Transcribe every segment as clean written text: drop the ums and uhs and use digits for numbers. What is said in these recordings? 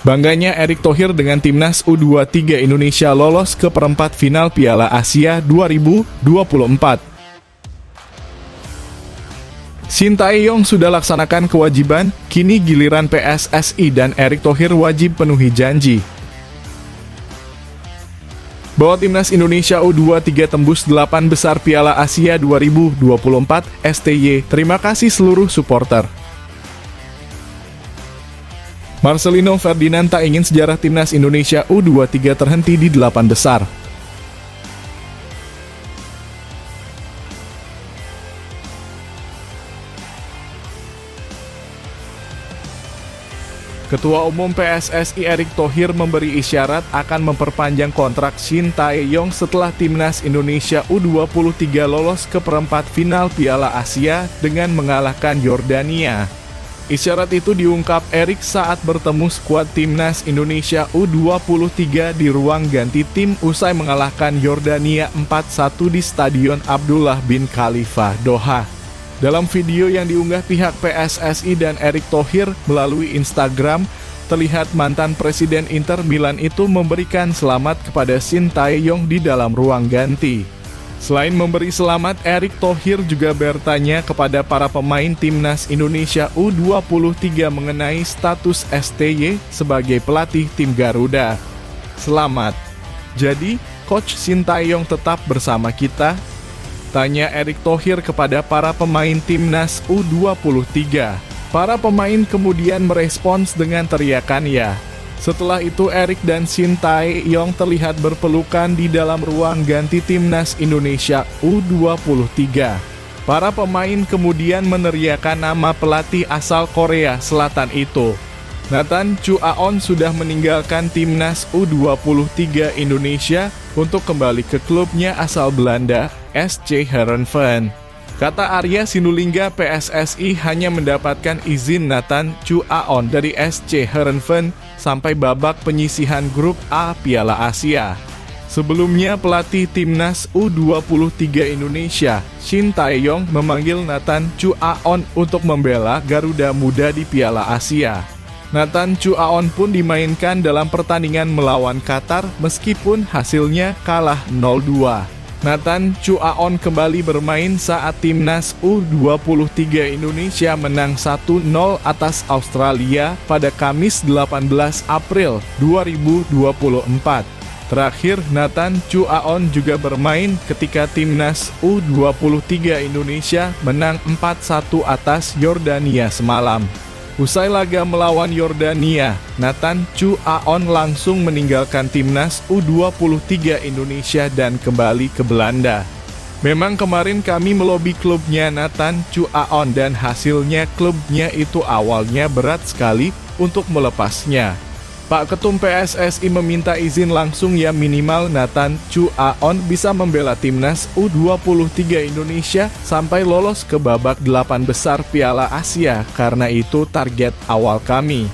Bangganya Erick Thohir dengan timnas U23 Indonesia lolos ke perempat final Piala Asia 2024. Sintayong sudah laksanakan kewajiban, kini giliran PSSI dan Erick Thohir wajib penuhi janji. Bahwa timnas Indonesia U23 tembus 8 besar Piala Asia 2024 STY. Terima kasih seluruh supporter. Marcelino Ferdinand tak ingin sejarah timnas Indonesia U23 terhenti di 8 besar. Ketua Umum PSSI Erick Thohir memberi isyarat akan memperpanjang kontrak Sintayong setelah timnas Indonesia U23 lolos ke perempat final Piala Asia dengan mengalahkan Yordania. Isyarat itu diungkap Erick saat bertemu skuad timnas Indonesia U23 di ruang ganti tim usai mengalahkan Yordania 4-1 di Stadion Abdullah bin Khalifa, Doha. Dalam video yang diunggah pihak PSSI dan Erick Thohir melalui Instagram, terlihat mantan Presiden Inter Milan itu memberikan selamat kepada Sintayong di dalam ruang ganti. Selain memberi selamat, Erick Thohir juga bertanya kepada para pemain timnas Indonesia U23 mengenai status STY sebagai pelatih tim Garuda. Selamat. Jadi, Coach Sintayong tetap bersama kita? Tanya Erick Thohir kepada para pemain timnas U23. Para pemain kemudian merespons dengan teriakan ya. Setelah itu Erick dan Sintayong terlihat berpelukan di dalam ruang ganti timnas Indonesia U23. Para pemain kemudian meneriakan nama pelatih asal Korea Selatan itu. Nathan Chu Aon sudah meninggalkan timnas U23 Indonesia untuk kembali ke klubnya asal Belanda, SC Heerenveen. Kata Arya Sinulinga, PSSI hanya mendapatkan izin Nathan Chu Aon dari SC Heerenveen sampai babak penyisihan grup A Piala Asia. Sebelumnya pelatih timnas U23 Indonesia, Sintayong, memanggil Nathan Chu Aon untuk membela Garuda Muda di Piala Asia. Nathan Chu Aon pun dimainkan dalam pertandingan melawan Qatar meskipun hasilnya kalah 0-2. Nathan Chu Aon kembali bermain saat timnas U23 Indonesia menang 1-0 atas Australia pada Kamis 18 April 2024. Terakhir, Nathan Chu Aon juga bermain ketika timnas U23 Indonesia menang 4-1 atas Yordania semalam. Usai laga melawan Yordania, Nathan Chu Aon langsung meninggalkan timnas U23 Indonesia dan kembali ke Belanda. Memang kemarin kami melobi klubnya Nathan Chu Aon dan hasilnya klubnya itu awalnya berat sekali untuk melepasnya. Pak Ketum PSSI meminta izin langsung ya, minimal Nathan Chu Aon bisa membela timnas U23 Indonesia sampai lolos ke babak 8 besar Piala Asia, karena itu target awal kami.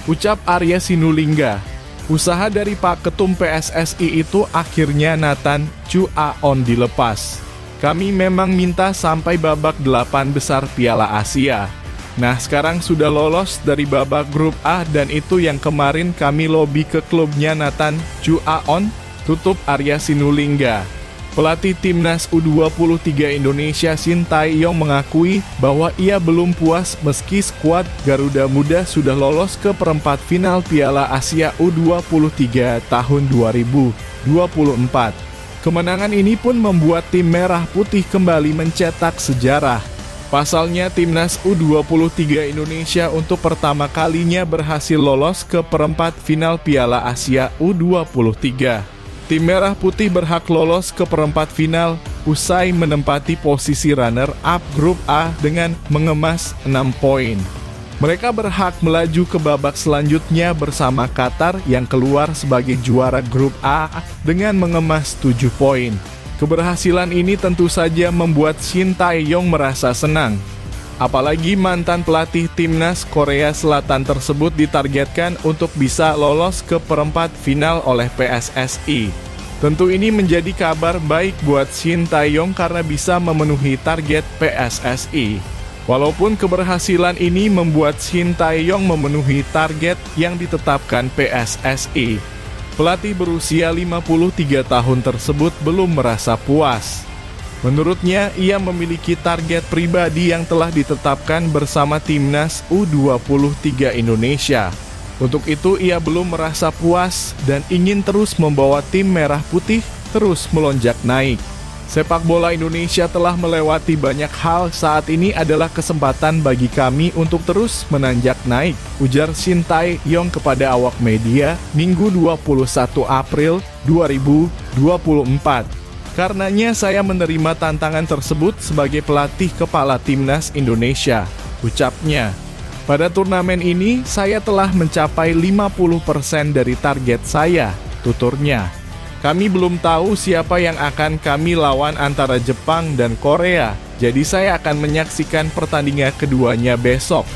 Ucap Arya Sinulinga. Usaha dari Pak Ketum PSSI itu akhirnya Nathan Chu Aon dilepas. Kami memang minta sampai babak 8 besar Piala Asia. Nah, sekarang sudah lolos dari babak grup A dan itu yang kemarin kami lobi ke klubnya Nathan Chu Aon, tutup Arya Sinulinga. Pelatih timnas U23 Indonesia Sintayong mengakui bahwa ia belum puas meski skuad Garuda Muda sudah lolos ke perempat final Piala Asia U23 tahun 2024. Kemenangan ini pun membuat tim Merah Putih kembali mencetak sejarah. Pasalnya, timnas U23 Indonesia untuk pertama kalinya berhasil lolos ke perempat final Piala Asia U23. Tim Merah Putih berhak lolos ke perempat final usai menempati posisi runner-up grup A dengan mengemas 6 poin. Mereka berhak melaju ke babak selanjutnya bersama Qatar yang keluar sebagai juara grup A dengan mengemas 7 poin. Keberhasilan ini tentu saja membuat Sintayong merasa senang. Apalagi mantan pelatih timnas Korea Selatan tersebut ditargetkan untuk bisa lolos ke perempat final oleh PSSI. Tentu ini menjadi kabar baik buat Sintayong karena bisa memenuhi target PSSI. Walaupun keberhasilan ini membuat Shin Tae-yong memenuhi target yang ditetapkan PSSI, pelatih berusia 53 tahun tersebut belum merasa puas. Menurutnya, ia memiliki target pribadi yang telah ditetapkan bersama timnas U23 Indonesia. Untuk itu, ia belum merasa puas dan ingin terus membawa tim merah putih terus melonjak naik. Sepak bola Indonesia telah melewati banyak hal, saat ini adalah kesempatan bagi kami untuk terus menanjak naik, ujar Shin Tae-yong kepada awak media Minggu 21 April 2024. Karenanya saya menerima tantangan tersebut sebagai pelatih kepala timnas Indonesia, ucapnya. Pada turnamen ini, saya telah mencapai 50% dari target saya, tuturnya. Kami belum tahu siapa yang akan kami lawan antara Jepang dan Korea, jadi saya akan menyaksikan pertandingan keduanya besok.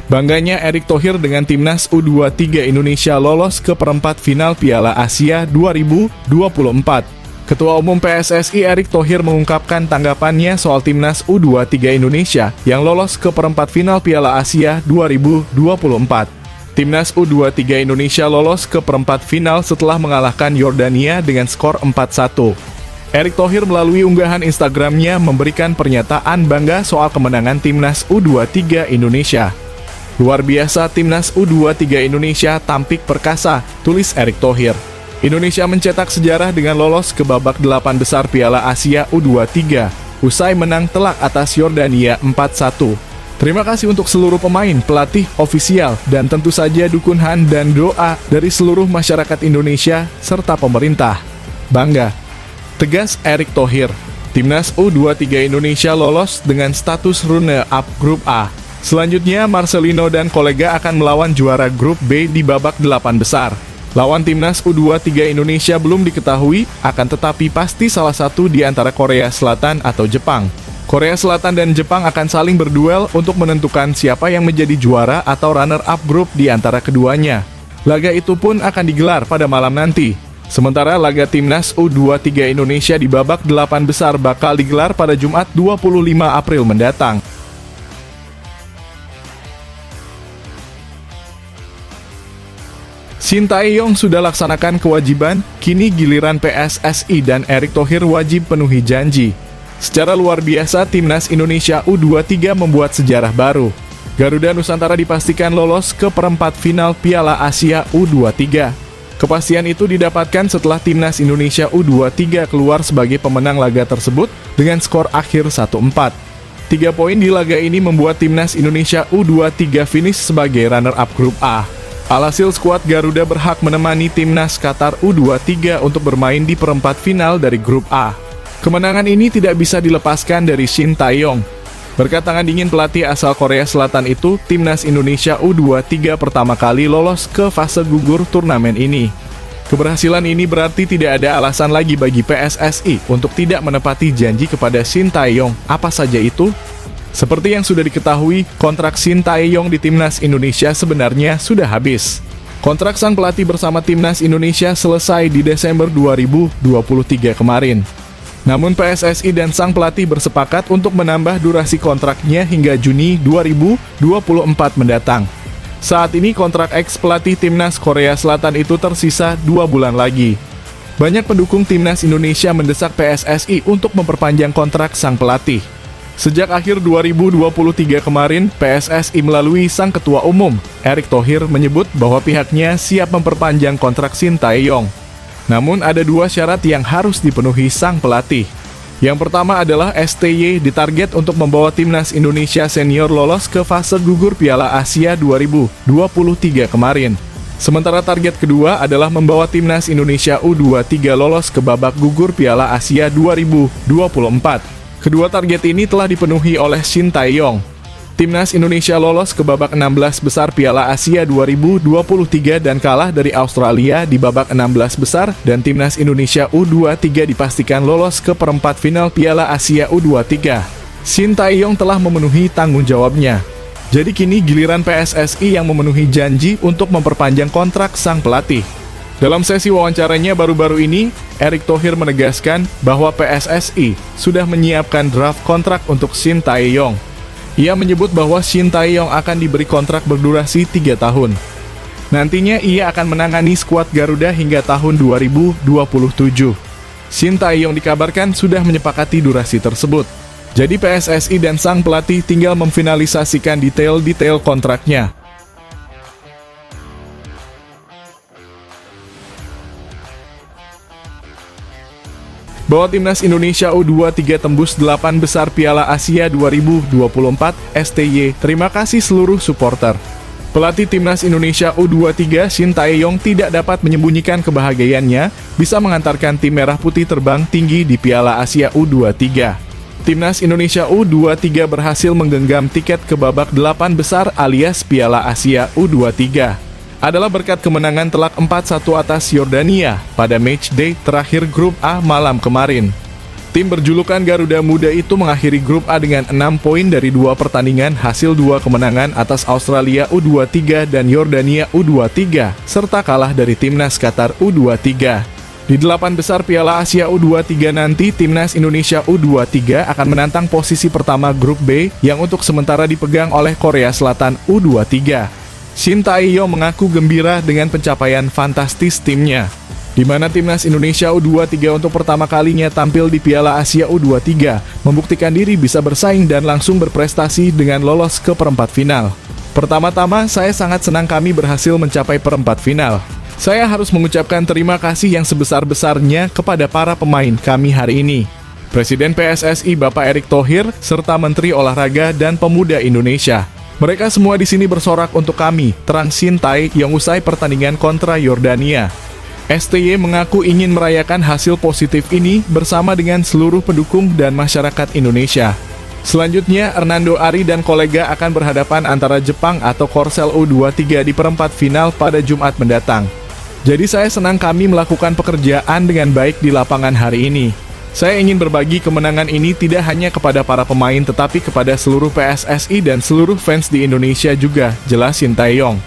Bangganya Erick Thohir dengan timnas U23 Indonesia lolos ke perempat final Piala Asia 2024. Ketua Umum PSSI Erick Thohir mengungkapkan tanggapannya soal timnas U23 Indonesia yang lolos ke perempat final Piala Asia 2024. Timnas U23 Indonesia lolos ke perempat final setelah mengalahkan Yordania dengan skor 4-1. Erick Thohir melalui unggahan Instagramnya memberikan pernyataan bangga soal kemenangan timnas U23 Indonesia. Luar biasa timnas U23 Indonesia tampik perkasa, tulis Erick Thohir. Indonesia mencetak sejarah dengan lolos ke babak 8 besar Piala Asia U23, usai menang telak atas Yordania 4-1. Terima kasih untuk seluruh pemain, pelatih, ofisial, dan tentu saja dukungan dan doa dari seluruh masyarakat Indonesia serta pemerintah. Bangga, tegas Erick Thohir. Timnas U23 Indonesia lolos dengan status runner-up Grup A. Selanjutnya, Marcelino dan kolega akan melawan juara Grup B di babak 8 besar. Lawan timnas U23 Indonesia belum diketahui, akan tetapi pasti salah satu di antara Korea Selatan atau Jepang. Korea Selatan dan Jepang akan saling berduel untuk menentukan siapa yang menjadi juara atau runner-up grup di antara keduanya. Laga itu pun akan digelar pada malam nanti. Sementara laga timnas U23 Indonesia di babak 8 besar bakal digelar pada Jumat 25 April mendatang. Shin Tae-yong sudah laksanakan kewajiban, kini giliran PSSI dan Erick Thohir wajib penuhi janji. Secara luar biasa, timnas Indonesia U23 membuat sejarah baru. Garuda Nusantara dipastikan lolos ke perempat final Piala Asia U23. Kepastian itu didapatkan setelah timnas Indonesia U23 keluar sebagai pemenang laga tersebut dengan skor akhir 1-4. 3 poin di laga ini membuat timnas Indonesia U23 finish sebagai runner-up Grup A. Alhasil skuad Garuda berhak menemani timnas Qatar U23 untuk bermain di perempat final dari Grup A. Kemenangan ini tidak bisa dilepaskan dari Shin Tae-yong. Berkat tangan dingin pelatih asal Korea Selatan itu, timnas Indonesia U23 pertama kali lolos ke fase gugur turnamen ini. Keberhasilan ini berarti tidak ada alasan lagi bagi PSSI untuk tidak menepati janji kepada Shin Tae-yong. Apa saja itu? Seperti yang sudah diketahui, kontrak Shin Tae-yong di timnas Indonesia sebenarnya sudah habis. Kontrak sang pelatih bersama timnas Indonesia selesai di Desember 2023 kemarin. Namun PSSI dan sang pelatih bersepakat untuk menambah durasi kontraknya hingga Juni 2024 mendatang. Saat ini kontrak ex-pelatih timnas Korea Selatan itu tersisa 2 bulan lagi. Banyak pendukung timnas Indonesia mendesak PSSI untuk memperpanjang kontrak sang pelatih. Sejak akhir 2023 kemarin, PSSI melalui sang ketua umum, Erick Thohir menyebut bahwa pihaknya siap memperpanjang kontrak Shin Tae-yong. Namun ada 2 syarat yang harus dipenuhi sang pelatih. Yang pertama adalah STY ditarget untuk membawa timnas Indonesia senior lolos ke fase gugur Piala Asia 2023 kemarin. Sementara target kedua adalah membawa timnas Indonesia U23 lolos ke babak gugur Piala Asia 2024. Kedua target ini telah dipenuhi oleh Shin Tae-yong. Timnas Indonesia lolos ke babak 16 besar Piala Asia 2023 dan kalah dari Australia di babak 16 besar, dan Timnas Indonesia U23 dipastikan lolos ke perempat final Piala Asia U23. Shin Tae-yong telah memenuhi tanggung jawabnya. Jadi kini giliran PSSI yang memenuhi janji untuk memperpanjang kontrak sang pelatih. Dalam sesi wawancaranya baru-baru ini, Erick Thohir menegaskan bahwa PSSI sudah menyiapkan draft kontrak untuk Shin Tae-yong. Ia menyebut bahwa Shin Tae-yong akan diberi kontrak berdurasi 3 tahun. Nantinya ia akan menangani skuad Garuda hingga tahun 2027. Shin Tae-yong dikabarkan sudah menyepakati durasi tersebut. Jadi PSSI dan sang pelatih tinggal memfinalisasikan detail-detail kontraknya. Bahwa Timnas Indonesia U23 tembus 8 besar Piala Asia 2024 STY. Terima kasih seluruh supporter. Pelatih Timnas Indonesia U23 Shin Tae-yong tidak dapat menyembunyikan kebahagiaannya bisa mengantarkan tim merah putih terbang tinggi di Piala Asia U23. Timnas Indonesia U23 berhasil menggenggam tiket ke babak 8 besar alias Piala Asia U23. Adalah berkat kemenangan telak 4-1 atas Yordania pada matchday terakhir grup A malam kemarin. Tim berjulukan Garuda Muda itu mengakhiri grup A dengan 6 poin dari 2 pertandingan hasil 2 kemenangan atas Australia U23 dan Yordania U23, serta kalah dari Timnas Qatar U23. Di 8 besar Piala Asia U23 nanti, Timnas Indonesia U23 akan menantang posisi pertama grup B yang untuk sementara dipegang oleh Korea Selatan U23. Shin Tae-yong mengaku gembira dengan pencapaian fantastis timnya, di mana Timnas Indonesia U23 untuk pertama kalinya tampil di Piala Asia U23, membuktikan diri bisa bersaing dan langsung berprestasi dengan lolos ke perempat final. Pertama-tama, saya sangat senang kami berhasil mencapai perempat final. Saya harus mengucapkan terima kasih yang sebesar-besarnya kepada para pemain kami hari ini, Presiden PSSI Bapak Erick Thohir, serta Menteri Olahraga dan Pemuda Indonesia. Mereka semua di sini bersorak untuk kami, terang Shin Tae-yong usai pertandingan kontra Yordania. STY mengaku ingin merayakan hasil positif ini bersama dengan seluruh pendukung dan masyarakat Indonesia. Selanjutnya, Hernando Ari dan kolega akan berhadapan antara Jepang atau Korsel U23 di perempat final pada Jumat mendatang. Jadi saya senang kami melakukan pekerjaan dengan baik di lapangan hari ini. Saya ingin berbagi kemenangan ini tidak hanya kepada para pemain tetapi kepada seluruh PSSI dan seluruh fans di Indonesia juga, jelas Shin Tae-yong.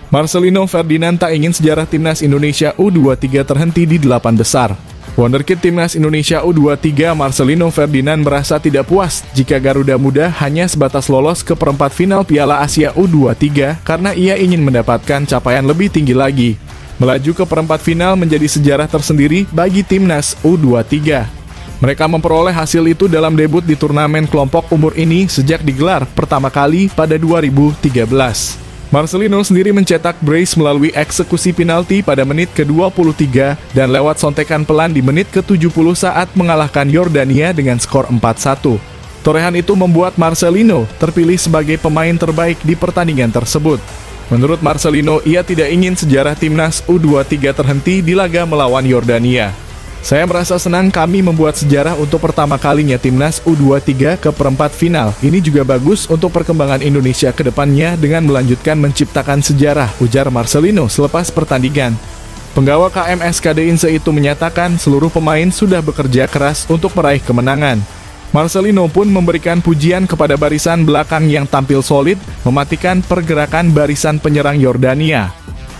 Marcelino Ferdinand tak ingin sejarah Timnas Indonesia U23 terhenti di 8 besar. Wonderkid Timnas Indonesia U23 Marcelino Ferdinand merasa tidak puas jika Garuda Muda hanya sebatas lolos ke perempat final Piala Asia U23 karena ia ingin mendapatkan capaian lebih tinggi lagi. Melaju ke perempat final menjadi sejarah tersendiri bagi Timnas U23. Mereka memperoleh hasil itu dalam debut di turnamen kelompok umur ini sejak digelar pertama kali pada 2013. Marcelino sendiri mencetak brace melalui eksekusi penalti pada menit ke-23 dan lewat sontekan pelan di menit ke-70 saat mengalahkan Yordania dengan skor 4-1. Torehan itu membuat Marcelino terpilih sebagai pemain terbaik di pertandingan tersebut. Menurut Marcelino, ia tidak ingin sejarah Timnas U23 terhenti di laga melawan Yordania. Saya merasa senang kami membuat sejarah untuk pertama kalinya Timnas U23 ke perempat final. Ini juga bagus untuk perkembangan Indonesia ke depannya dengan melanjutkan menciptakan sejarah, ujar Marcelino selepas pertandingan. Penggawa KMSKD Inse itu menyatakan seluruh pemain sudah bekerja keras untuk meraih kemenangan. Marcelino pun memberikan pujian kepada barisan belakang yang tampil solid, mematikan pergerakan barisan penyerang Yordania.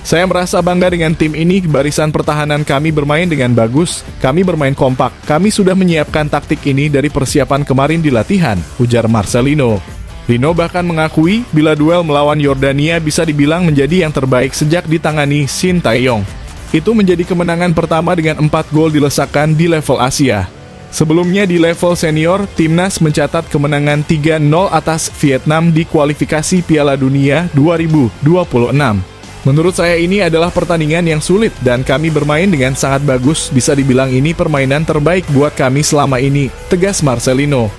Saya merasa bangga dengan tim ini, barisan pertahanan kami bermain dengan bagus, kami bermain kompak, kami sudah menyiapkan taktik ini dari persiapan kemarin di latihan, ujar Marcelino. Lino bahkan mengakui bila duel melawan Yordania bisa dibilang menjadi yang terbaik sejak ditangani Shin Tae-yong. Itu menjadi kemenangan pertama dengan 4 gol dilesakan di level Asia. Sebelumnya di level senior, Timnas mencatat kemenangan 3-0 atas Vietnam di kualifikasi Piala Dunia 2026. Menurut saya ini adalah pertandingan yang sulit dan kami bermain dengan sangat bagus, bisa dibilang ini permainan terbaik buat kami selama ini, tegas Marcelino.